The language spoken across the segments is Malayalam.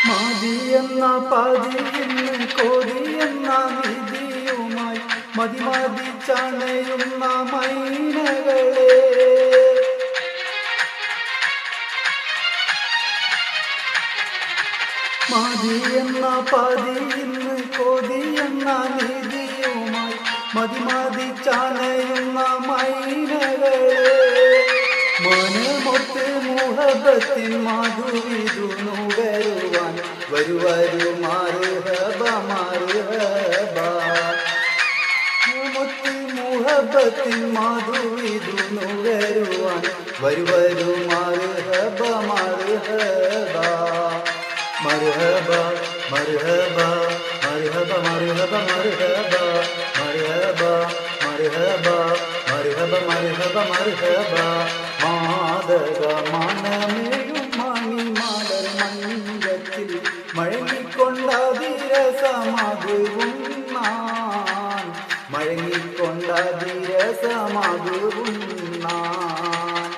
മതിയെന്ന പതിയിന്ന് കൊതിയെന്ന നിധിയുമായി മതിമതിച്ചണയുന്ന മൈനകളെ മതിയെന്ന പതിയിന്ന് കൊതിയെന്ന നിധിയുമായി മതിമതിച്ചണയുന്ന മൈനകളെ മനമൊത്ത് മുഹബത്തിൻ മധുവിതു നുകരുവാൻ വരുവരു മർഹബ മർഹബ മുത്ത് മുഹബത്തിൻ മധുവിതു നുകരുവാൻ വരുവരു മർഹബ മർഹബ മർഹബ മർഹബ മർഹബ മർഹബ മർഹബ മർഹബ മർഹബ മർഹബ മർഹബ മർഹബ മാതക മനമേഴും മണിമാടൽ മഞ്ചത്തിൽ മഴങ്ങിക്കൊണ്ടതിരസമകും നാൻ മഴങ്ങിക്കൊണ്ടതിരസമകും നാൻ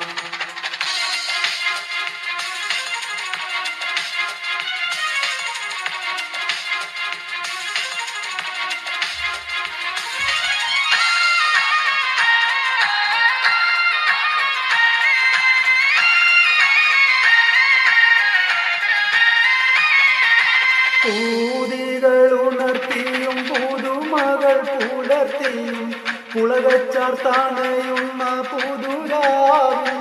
പൂതികളുണർത്തിയും പുതുമകൾ പുലർത്തിയും പുളകച്ചാർത്തണയുന്ന പുതുരാവിൻ